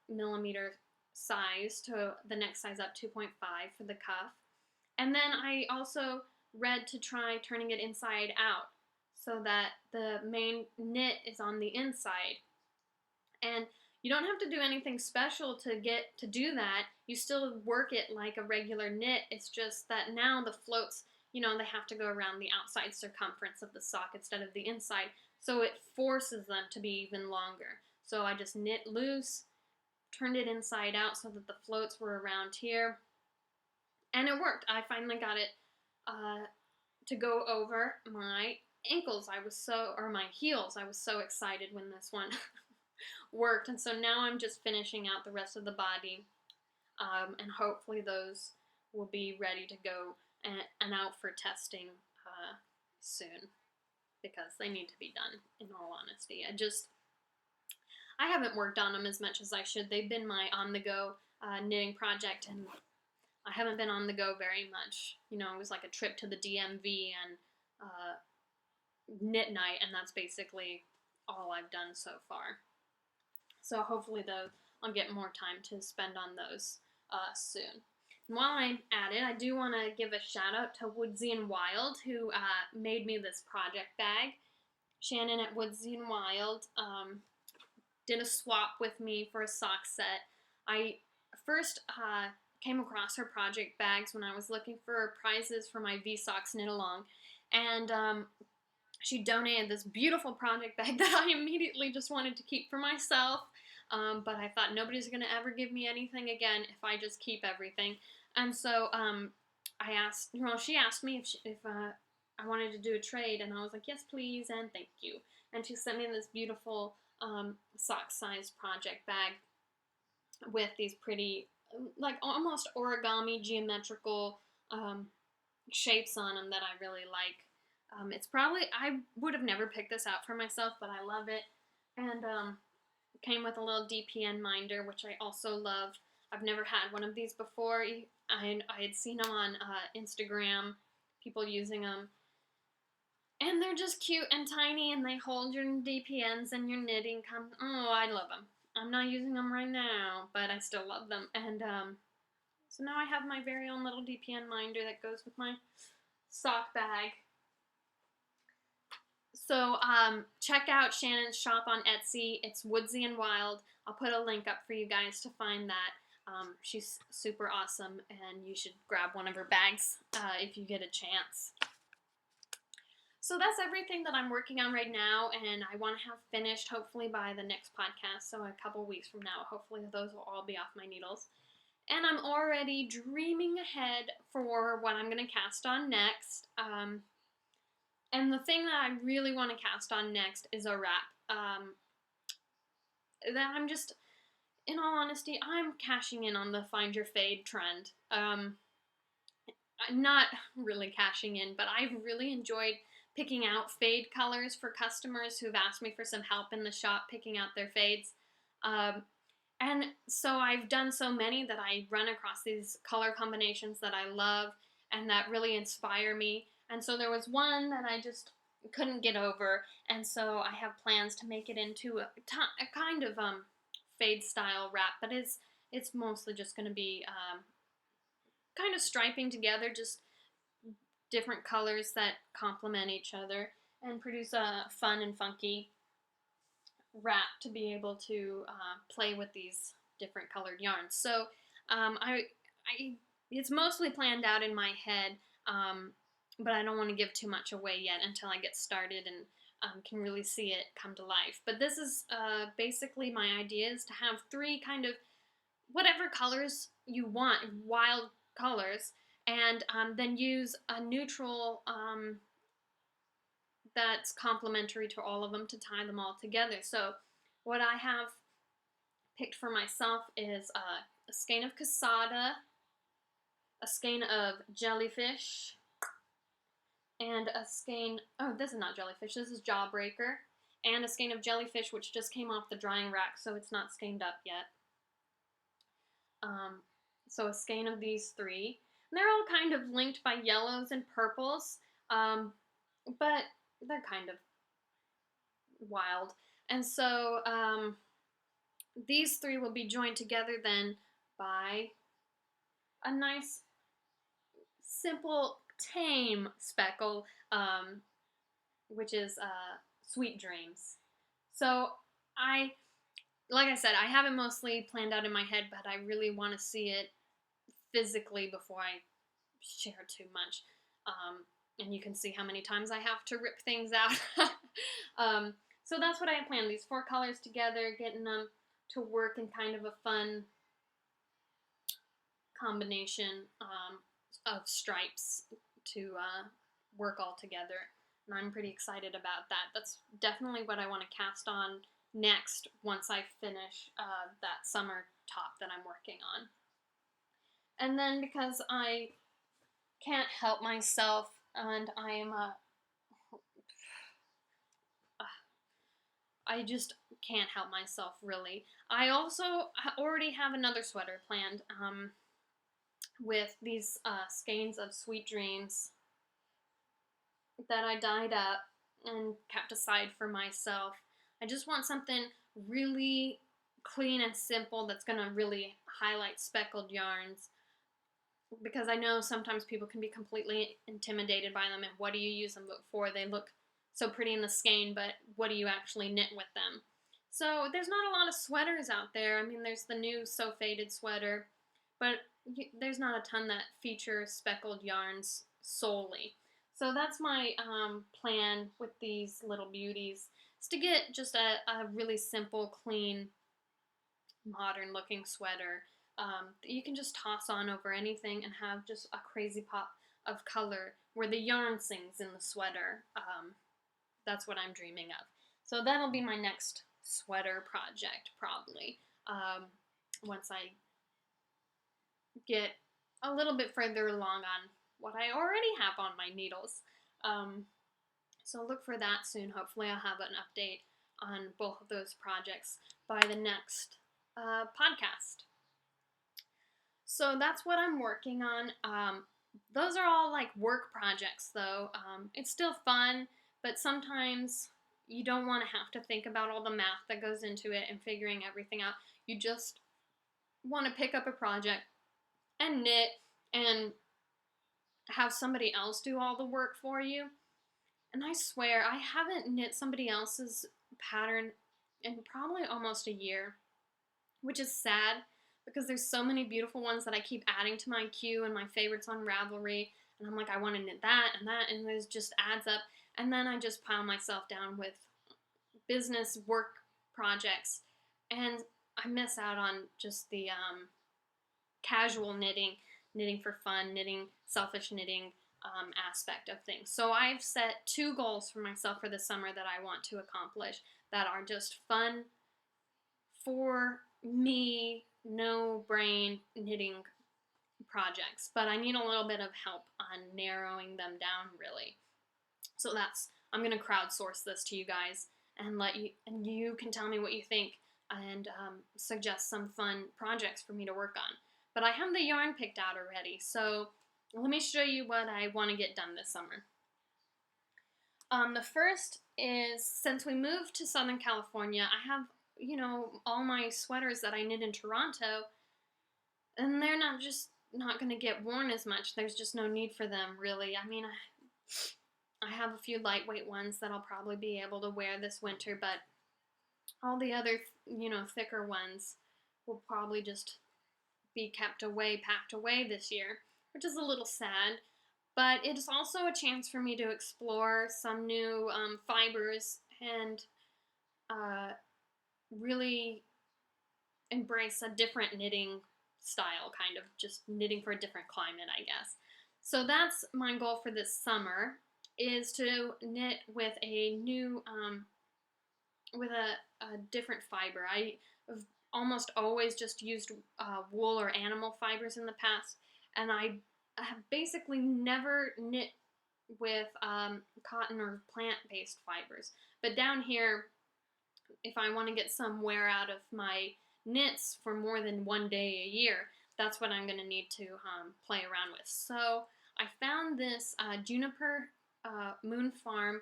[SPEAKER 1] millimeter size to the next size up, 2.5 for the cuff. And then I also read to try turning it inside out so that the main knit is on the inside. And you don't have to do anything special to do that. You still work it like a regular knit. It's just that now the floats, they have to go around the outside circumference of the sock instead of the inside. So it forces them to be even longer. So I just knit loose, turned it inside out so that the floats were around here. And it worked. I finally got it to go over my ankles. Or my heels. I was so excited when this one worked. And so now I'm just finishing out the rest of the body. And hopefully those will be ready to go and out for testing soon, because they need to be done, in all honesty. I haven't worked on them as much as I should. They've been my on-the-go knitting project, and I haven't been on the go very much. It was like a trip to the DMV and knit night, and that's basically all I've done so far. So hopefully I'll get more time to spend on those soon. And while I'm at it, I do want to give a shout out to Woodsy and Wild, who made me this project bag. Shannon at Woodsy and Wild did a swap with me for a sock set. I first came across her project bags when I was looking for prizes for my V-Socks knit along, and she donated this beautiful project bag that I immediately just wanted to keep for myself, but I thought nobody's going to ever give me anything again if I just keep everything. And so she asked me if I wanted to do a trade, and I was like, yes, please, and thank you. And she sent me this beautiful sock-sized project bag with these pretty, like almost origami geometrical shapes on them that I really like. I would have never picked this out for myself, but I love it. And came with a little DPN minder, which I also love. I've never had one of these before. I had seen them on Instagram, people using them. And they're just cute and tiny, and they hold your DPNs and your knitting. I love them. I'm not using them right now, but I still love them. And so now I have my very own little DPN minder that goes with my sock bag. So check out Shannon's shop on Etsy. It's Woodsy and Wild. I'll put a link up for you guys to find that. She's super awesome, and you should grab one of her bags if you get a chance. So that's everything that I'm working on right now, and I want to have finished hopefully by the next podcast, so a couple weeks from now. Hopefully those will all be off my needles. And I'm already dreaming ahead for what I'm going to cast on next. And the thing that I really want to cast on next is a wrap. That I'm just, in all honesty, I'm cashing in on the find your fade trend. I'm not really cashing in, but I've really enjoyed picking out fade colors for customers who've asked me for some help in the shop picking out their fades. Um, and so I've done so many that I run across these color combinations that I love and that really inspire me. And so there was one that I just couldn't get over, and so I have plans to make it into a kind of fade style wrap, but it's mostly just going to be kind of striping together, just different colors that complement each other and produce a fun and funky wrap to be able to play with these different colored yarns. So I it's mostly planned out in my head, but I don't want to give too much away yet until I get started and can really see it come to life. But this is basically my idea is to have 3 kind of whatever colors you want, wild colors, and then use a neutral that's complementary to all of them to tie them all together. So what I have picked for myself is a skein of cassada, a skein of jellyfish, and a skein, oh, this is not jellyfish, this is jawbreaker, and a skein of jellyfish, which just came off the drying rack, so it's not skeined up yet. So a skein of these 3. And they're all kind of linked by yellows and purples, but they're kind of wild. And so these 3 will be joined together then by a nice, simple, tame speckle, which is Sweet Dreams. So like I said, I have it mostly planned out in my head, but I really want to see it physically before I share too much. And you can see how many times I have to rip things out. So that's what I planned, these 4 colors together, getting them to work in kind of a fun combination of stripes to work all together. And I'm pretty excited about that. That's definitely what I want to cast on next once I finish that summer top that I'm working on. And then because I can't help myself and I am I just can't help myself, really. I also already have another sweater planned with these skeins of Sweet Dreams that I dyed up and kept aside for myself. I just want something really clean and simple that's going to really highlight speckled yarns, because I know sometimes people can be completely intimidated by them and what do you use them for? They look so pretty in the skein, but what do you actually knit with them? So there's not a lot of sweaters out there. I mean, there's the new So Faded sweater, but there's not a ton that feature speckled yarns solely. So that's my plan with these little beauties, is to get just a really simple, clean, modern looking sweater that you can just toss on over anything and have just a crazy pop of color where the yarn sings in the sweater. That's what I'm dreaming of. So that'll be my next sweater project, probably, once I get a little bit further along on what I already have on my needles. So look for that soon. Hopefully I'll have an update on both of those projects by the next podcast. So that's what I'm working on. Those are all like work projects, though. It's still fun, but sometimes you don't want to have to think about all the math that goes into it and figuring everything out. You just want to pick up a project and knit and have somebody else do all the work for you. And I swear, I haven't knit somebody else's pattern in probably almost a year, which is sad because there's so many beautiful ones that I keep adding to my queue and my favorites on Ravelry. And I'm like, I want to knit that, and this just adds up. And then I just pile myself down with business work projects, and I miss out on just the casual knitting for fun, knitting, selfish knitting, aspect of things. So I've set 2 goals for myself for the summer that I want to accomplish that are just fun for me, no brain knitting projects, but I need a little bit of help on narrowing them down really. So I'm going to crowdsource this to you guys and you can tell me what you think and suggest some fun projects for me to work on. But I have the yarn picked out already, so let me show you what I want to get done this summer. The first is, since we moved to Southern California, I have, all my sweaters that I knit in Toronto, and they're not going to get worn as much. There's just no need for them, really. I mean, I have a few lightweight ones that I'll probably be able to wear this winter, but all the other, thicker ones will probably just be packed away this year, which is a little sad. But it is also a chance for me to explore some new fibers and really embrace a different knitting style, kind of just knitting for a different climate, I guess. So that's my goal for this summer, is to knit with a new, with a different fiber. I've almost always just used wool or animal fibers in the past, and I have basically never knit with cotton or plant-based fibers. But down here, if I want to get some wear out of my knits for more than one day a year, that's what I'm going to need to play around with. So I found this Juniper Moon Farm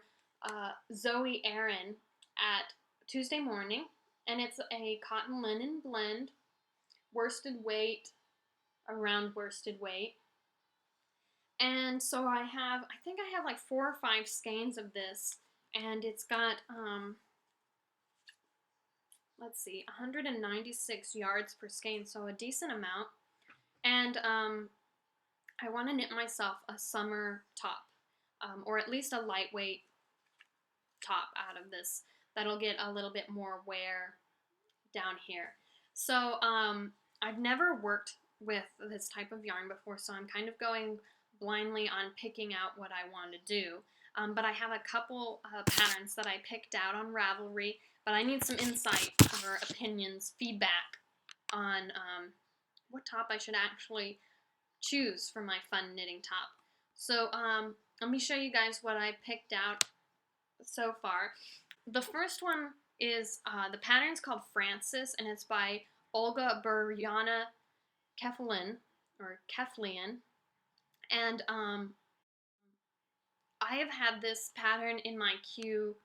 [SPEAKER 1] Zoe Aaron at Tuesday Morning, and it's a cotton linen blend, worsted weight, around worsted weight. And so I think I have like 4 or 5 skeins of this, and it's got, let's see, 196 yards per skein, so a decent amount. And I want to knit myself a summer top, or at least a lightweight top out of this that'll get a little bit more wear down here. So I've never worked with this type of yarn before, so I'm kind of going blindly on picking out what I want to do. But I have a couple patterns that I picked out on Ravelry, but I need some insight or opinions, feedback on what top I should actually choose for my fun knitting top. So let me show you guys what I picked out so far. The first one is, the pattern's called Francis, and it's by Olga Burjana Keflian, and I have had this pattern in my queue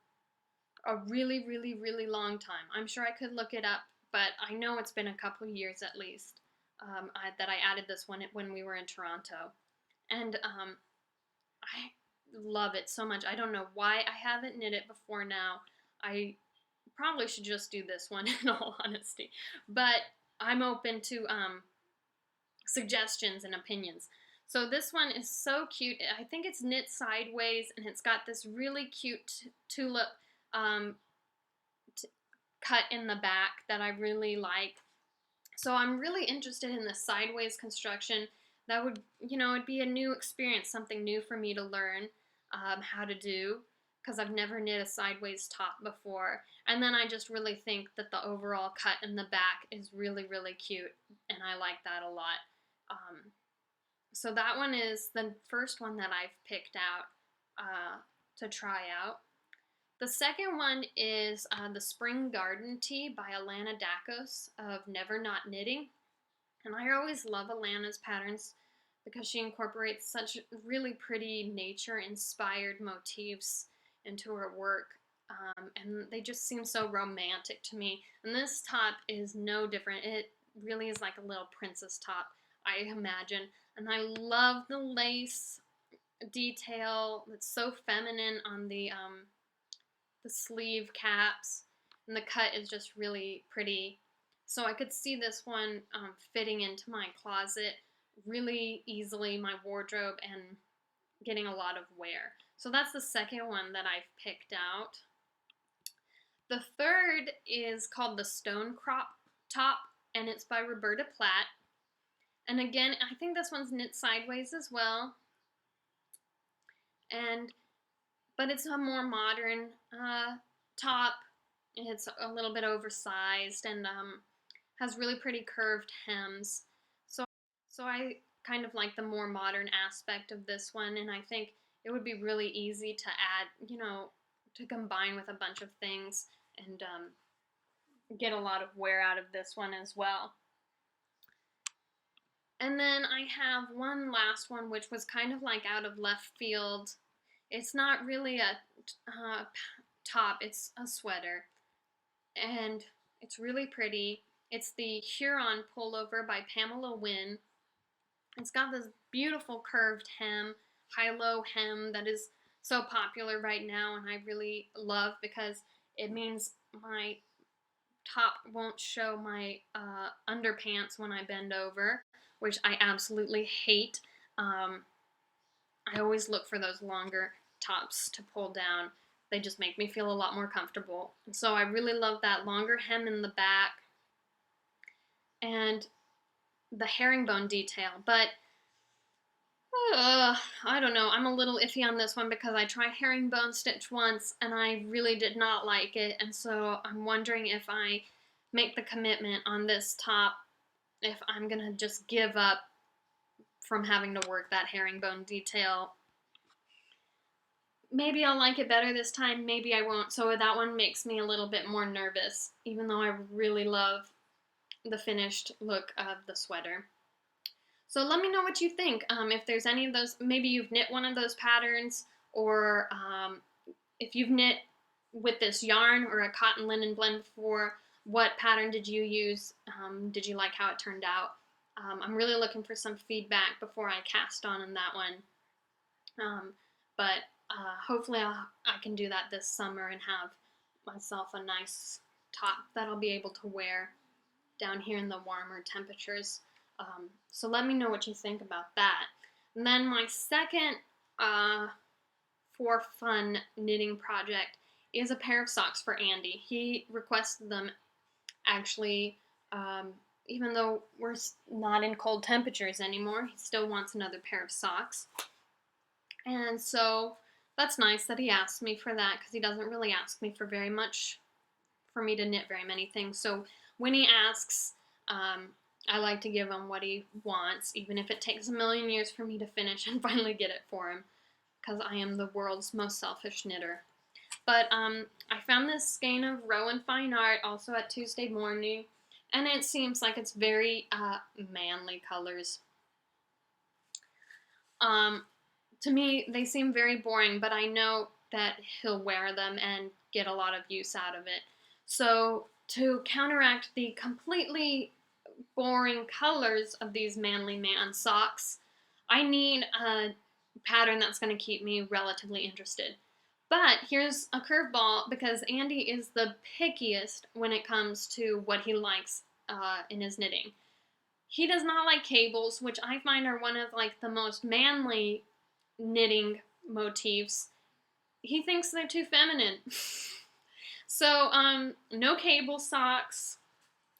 [SPEAKER 1] a really, really, really long time. I'm sure I could look it up, but I know it's been a couple years at least that I added this one when we were in Toronto. And I love it so much. I don't know why I haven't knit it before now. I probably should just do this one in all honesty. But I'm open to suggestions and opinions. So this one is so cute. I think it's knit sideways, and it's got this really cute tulip cut in the back that I really like. So I'm really interested in the sideways construction. That would, it'd be a new experience, something new for me to learn how to do, because I've never knit a sideways top before. And then I just really think that the overall cut in the back is really, really cute, and I like that a lot. So that one is the first one that I've picked out to try out. The second one is the Spring Garden Tea by Alana Dakos of Never Not Knitting. And I always love Alana's patterns because she incorporates such really pretty nature-inspired motifs into her work. And they just seem so romantic to me. And this top is no different. It really is like a little princess top, I imagine. And I love the lace detail. It's so feminine on the sleeve caps, and the cut is just really pretty. So I could see this one fitting into my closet really easily, my wardrobe, and getting a lot of wear. So that's the second one that I've picked out. The third is called the Stone Crop Top, and it's by Roberta Platt. And again, I think this one's knit sideways as well. but it's a more modern top. It's a little bit oversized and has really pretty curved hems. So, so I kind of like the more modern aspect of this one, and I think it would be really easy to add, to combine with a bunch of things and get a lot of wear out of this one as well. And then I have one last one, which was kind of like out of left field. It's not really a top, it's a sweater. And it's really pretty. It's the Huron Pullover by Pamela Wynn. It's got this beautiful curved hem, high-low hem that is so popular right now, and I really love because it means my top won't show my underpants when I bend over, which I absolutely hate. I always look for those longer tops to pull down. They just make me feel a lot more comfortable. And so I really love that longer hem in the back and the herringbone detail. But I don't know. I'm a little iffy on this one because I tried herringbone stitch once and I really did not like it. And so I'm wondering if I make the commitment on this top, if I'm going to just give up from having to work that herringbone detail. Maybe I'll like it better this time, maybe I won't. So that one makes me a little bit more nervous, even though I really love the finished look of the sweater. So let me know what you think. If there's any of those, maybe you've knit one of those patterns, or if you've knit with this yarn or a cotton linen blend before, what pattern did you use? Did you like how it turned out? I'm really looking for some feedback before I cast on that one. But hopefully I can do that this summer and have myself a nice top that I'll be able to wear down here in the warmer temperatures. So let me know what you think about that. And then my second for fun knitting project is a pair of socks for Andy. He requested them actually, even though we're not in cold temperatures anymore, he still wants another pair of socks. And so that's nice that he asked me for that, because he doesn't really ask me for very much, for me to knit very many things. So when he asks, I like to give him what he wants, even if it takes a million years for me to finish and finally get it for him, because I am the world's most selfish knitter. But I found this skein of Rowan Fine Art also at Tuesday Morning, and it seems like it's very manly colors. To me, they seem very boring, but I know that he'll wear them and get a lot of use out of it. So to counteract the completely boring colors of these manly man socks, I need a pattern that's going to keep me relatively interested. But here's a curveball, because Andy is the pickiest when it comes to what he likes in his knitting. He does not like cables, which I find are one of like the most manly knitting motifs. He thinks they're too feminine. So no cable socks.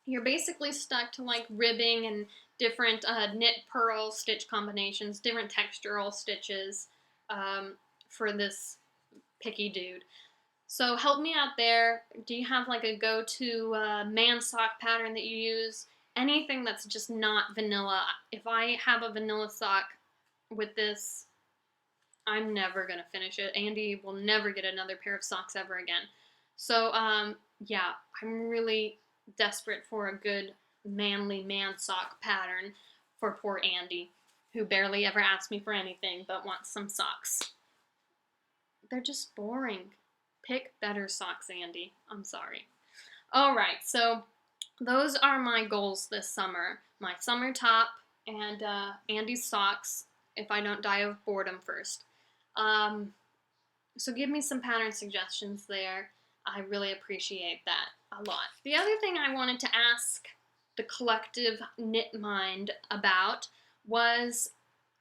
[SPEAKER 1] You're basically stuck to like ribbing and different knit purl stitch combinations, different textural stitches for this picky dude. So help me out there. Do you have like a go-to man sock pattern that you use? Anything that's just not vanilla. If I have a vanilla sock with this, I'm never gonna finish it. Andy will never get another pair of socks ever again. So yeah, I'm really desperate for a good manly man sock pattern for poor Andy, who barely ever asks me for anything but wants some socks. They're just boring. Pick better socks, Andy. I'm sorry. All right, so those are my goals this summer. My summer top and Andy's socks, if I don't die of boredom first. So give me some pattern suggestions there. I really appreciate that a lot. The other thing I wanted to ask the collective knit mind about was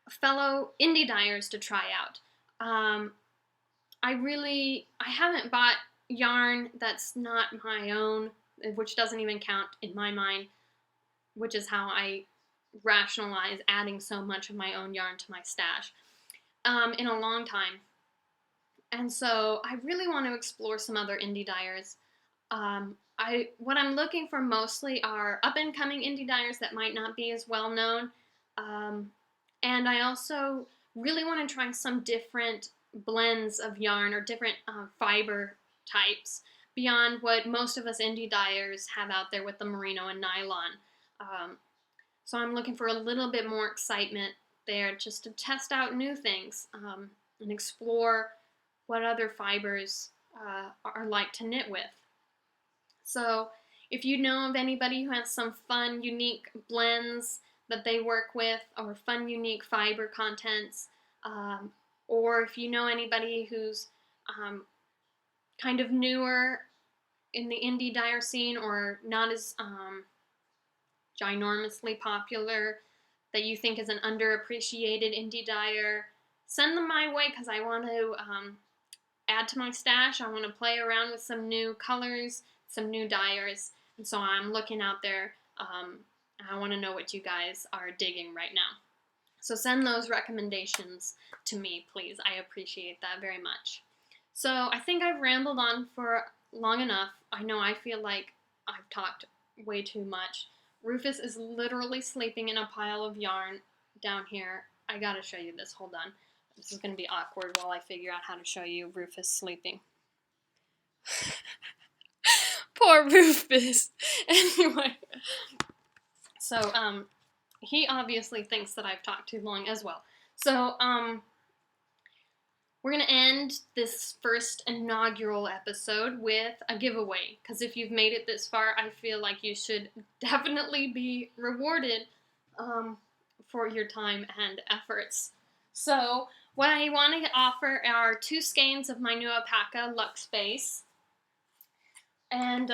[SPEAKER 1] fellow indie dyers to try out. I haven't bought yarn that's not my own, which doesn't even count in my mind, which is how I rationalize adding so much of my own yarn to my stash, in a long time. And so I really want to explore some other indie dyers. What I'm looking for mostly are up-and-coming indie dyers that might not be as well known. And I also really want to try some different blends of yarn or different fiber types beyond what most of us indie dyers have out there with the merino and nylon. So I'm looking for a little bit more excitement there, just to test out new things and explore what other fibers are like to knit with. So if you know of anybody who has some fun, unique blends that they work with, or fun, unique fiber contents, or if you know anybody who's kind of newer in the indie dyer scene or not as ginormously popular that you think is an underappreciated indie dyer, send them my way, because I want to add to my stash. I want to play around with some new colors, some new dyers, and so I'm looking out there. I want to know what you guys are digging right now. So send those recommendations to me, please. I appreciate that very much. So I think I've rambled on for long enough. I know I feel like I've talked way too much. Rufus is literally sleeping in a pile of yarn down here. I gotta show you this. Hold on. This is gonna be awkward while I figure out how to show you Rufus sleeping. Poor Rufus. Anyway. So, he obviously thinks that I've talked too long as well. So, we're going to end this first inaugural episode with a giveaway, because if you've made it this far, I feel like you should definitely be rewarded for your time and efforts. So what I want to offer are 2 skeins of my new alpaca Lux Base, and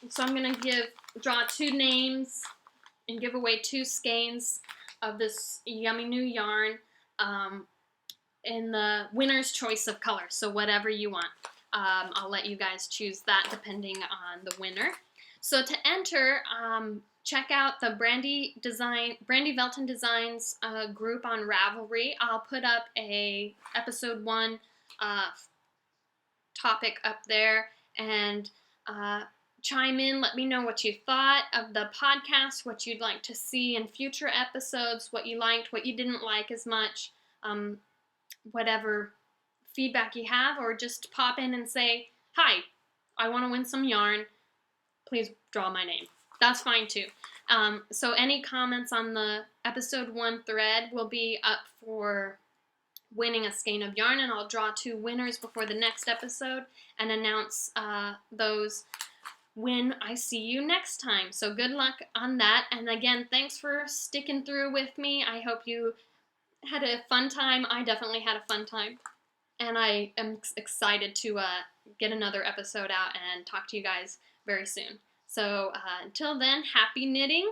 [SPEAKER 1] so I'm going to draw 2 names and give away 2 skeins of this yummy new yarn in the winner's choice of color, so whatever you want. I'll let you guys choose that depending on the winner. So to enter, check out the Brandy Velton Designs group on Ravelry. I'll put up a episode 1 topic up there, and chime in. Let me know what you thought of the podcast, what you'd like to see in future episodes, what you liked, what you didn't like as much. Whatever feedback you have, or just pop in and say, hi, I want to win some yarn, please draw my name. That's fine too. So any comments on the episode 1 thread will be up for winning a skein of yarn, and I'll draw 2 winners before the next episode and announce those when I see you next time. So good luck on that, and again, thanks for sticking through with me. I hope you had a fun time. I definitely had a fun time, and I am excited to get another episode out and talk to you guys very soon. So until then, happy knitting,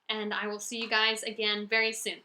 [SPEAKER 1] and I will see you guys again very soon.